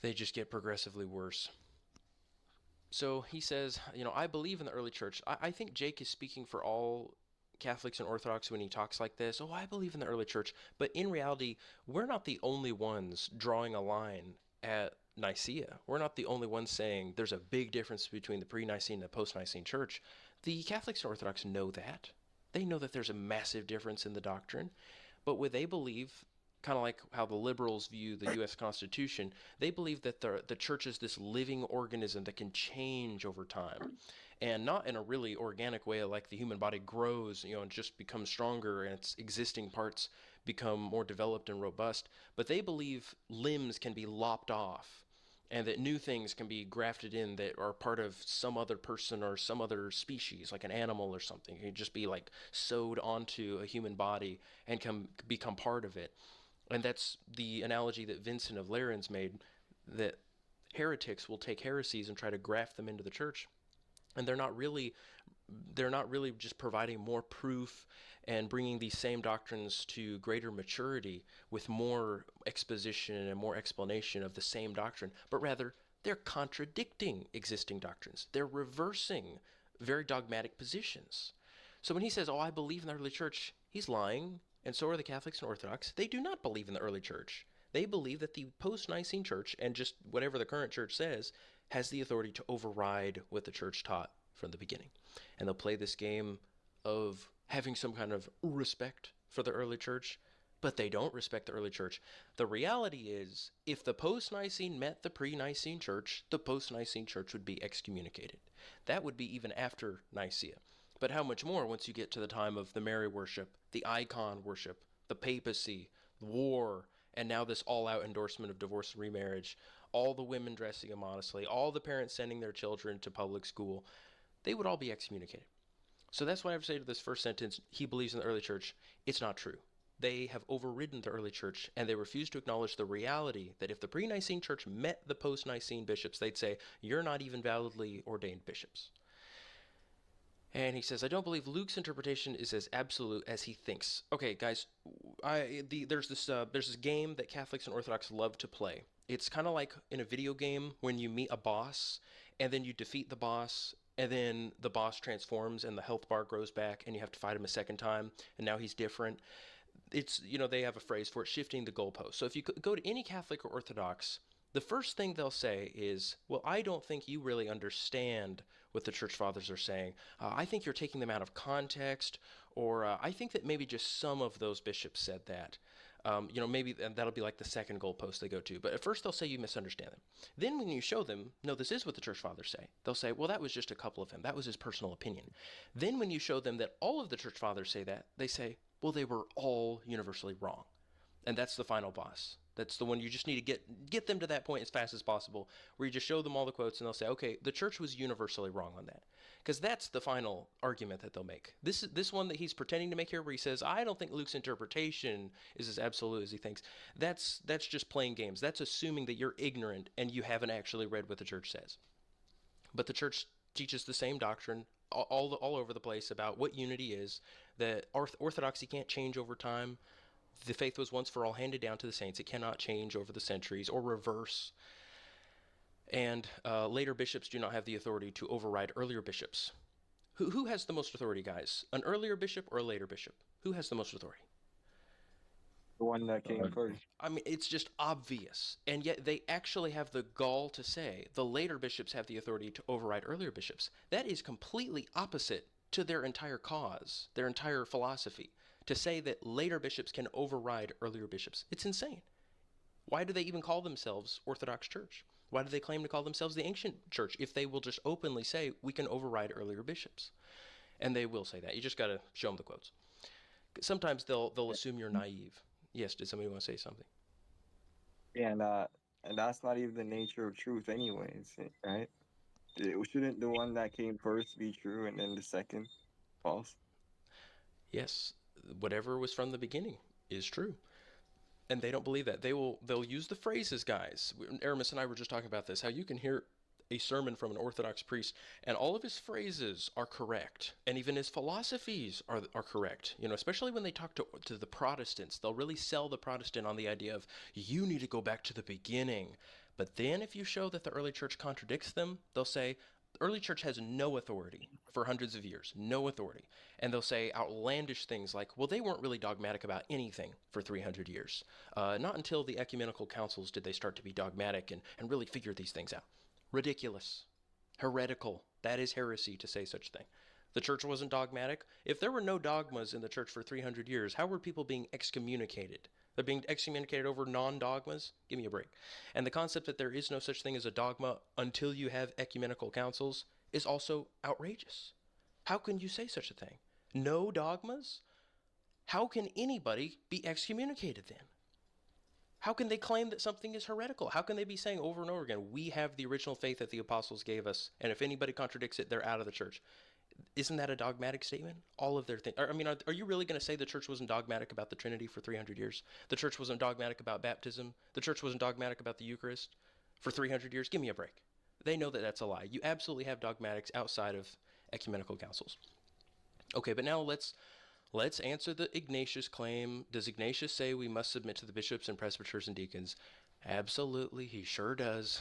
They just get progressively worse. So he says, I believe in the early church. I think Jake is speaking for all Catholics and Orthodox when he talks like this. Oh, I believe in the early church. But in reality, we're not the only ones drawing a line at Nicaea. We're not the only ones saying there's a big difference between the pre-Nicene and the post-Nicene church. The Catholics and Orthodox know that. They know that there's a massive difference in the doctrine. But what they believe, kind of like how the liberals view the U.S. Constitution, they believe that the church is this living organism that can change over time, and not in a really organic way like the human body grows, and just becomes stronger and its existing parts become more developed and robust. But they believe limbs can be lopped off and that new things can be grafted in that are part of some other person or some other species, like an animal or something. It can just be like sewed onto a human body and can become part of it. And that's the analogy that Vincent of Lerins made, that heretics will take heresies and try to graft them into the church. And they're not really just providing more proof and bringing these same doctrines to greater maturity with more exposition and more explanation of the same doctrine, but rather they're contradicting existing doctrines. They're reversing very dogmatic positions. So when he says, "Oh, I believe in the early church," he's lying, and so are the Catholics and Orthodox. They do not believe in the early church. They believe that the post-Nicene church, and just whatever the current church says, has the authority to override what the church taught from the beginning. And they'll play this game of having some kind of respect for the early church, but they don't respect the early church. The reality is, if the post-Nicene met the pre-Nicene church, the post-Nicene church would be excommunicated. That would be even after Nicaea. But how much more once you get to the time of the Mary worship, the icon worship, the papacy, war, and now this all-out endorsement of divorce and remarriage, all the women dressing immodestly, all the parents sending their children to public school, they would all be excommunicated. So that's why I say to this first sentence, he believes in the early church. It's not true. They have overridden the early church, and they refuse to acknowledge the reality that if the pre-Nicene church met the post-Nicene bishops, they'd say, you're not even validly ordained bishops. And he says, I don't believe Luke's interpretation is as absolute as he thinks. Okay, guys, there's this game that Catholics and Orthodox love to play. It's kind of like in a video game when you meet a boss, and then you defeat the boss, and then the boss transforms, and the health bar grows back, and you have to fight him a second time, and now he's different. It's, they have a phrase for it, shifting the goalpost. So if you go to any Catholic or Orthodox, the first thing they'll say is, well, I don't think you really understand what the church fathers are saying. I think you're taking them out of context, or I think that maybe just some of those bishops said that. Maybe that'll be like the second goalpost they go to. But at first they'll say you misunderstand them. Then when you show them, no, this is what the church fathers say, they'll say, well, that was just a couple of them. That was his personal opinion. Then when you show them that all of the church fathers say that, they say, well, they were all universally wrong. And that's the final boss. That's the one you just need to get them to that point as fast as possible, where you just show them all the quotes and they'll say, okay, the church was universally wrong on that. Because that's the final argument that they'll make. This one that he's pretending to make here, where he says, I don't think Luke's interpretation is as absolute as he thinks. That's just playing games. That's assuming that you're ignorant and you haven't actually read what the church says. But the church teaches the same doctrine all over the place about what unity is, that orthodoxy can't change over time. The faith was once for all handed down to the saints. It cannot change over the centuries or reverse. And later bishops do not have the authority to override earlier bishops. Who has the most authority, guys? An earlier bishop or a later bishop? Who has the most authority? The one that came first. I mean, it's just obvious. And yet they actually have the gall to say the later bishops have the authority to override earlier bishops. That is completely opposite to their entire cause, their entire philosophy, to say that later bishops can override earlier bishops. It's insane. Why do they even call themselves Orthodox Church? Why do they claim to call themselves the ancient church if they will just openly say we can override earlier bishops? And they will say that. You just got to show them the quotes. Sometimes they'll assume you're naive. Yes, did somebody want to say something? And that's not even the nature of truth anyways, right? Shouldn't the one that came first be true and then the second false? Yes, whatever was from the beginning is true. And they don't believe that. They'll use the phrases, guys. Aramis and I were just talking about this, how you can hear a sermon from an Orthodox priest, and all of his phrases are correct, and even his philosophies are correct. Especially when they talk to the Protestants, they'll really sell the Protestant on the idea of you need to go back to the beginning. But then if you show that the early church contradicts them, they'll say the early church has no authority for hundreds of years, no authority. And they'll say outlandish things like, well, they weren't really dogmatic about anything for 300 years. Not until the ecumenical councils did they start to be dogmatic and really figure these things out. Ridiculous. Heretical. That is heresy to say such a thing. The church wasn't dogmatic. If there were no dogmas in the church for 300 years, how were people being excommunicated? They're being excommunicated over non-dogmas? Give me a break. And the concept that there is no such thing as a dogma until you have ecumenical councils is also outrageous. How can you say such a thing? No dogmas? How can anybody be excommunicated then? How can they claim that something is heretical? How can they be saying over and over again, we have the original faith that the apostles gave us, and if anybody contradicts it, they're out of the church? Isn't that a dogmatic statement? All of their things. I mean, are you really going to say the church wasn't dogmatic about the Trinity for 300 years? The church wasn't dogmatic about baptism? The church wasn't dogmatic about the Eucharist for 300 years? Give me a break. They know that that's a lie. You absolutely have dogmatics outside of ecumenical councils. Okay, but now let's answer the Ignatius claim. Does Ignatius say we must submit to the bishops and presbyters and deacons? Absolutely, he sure does.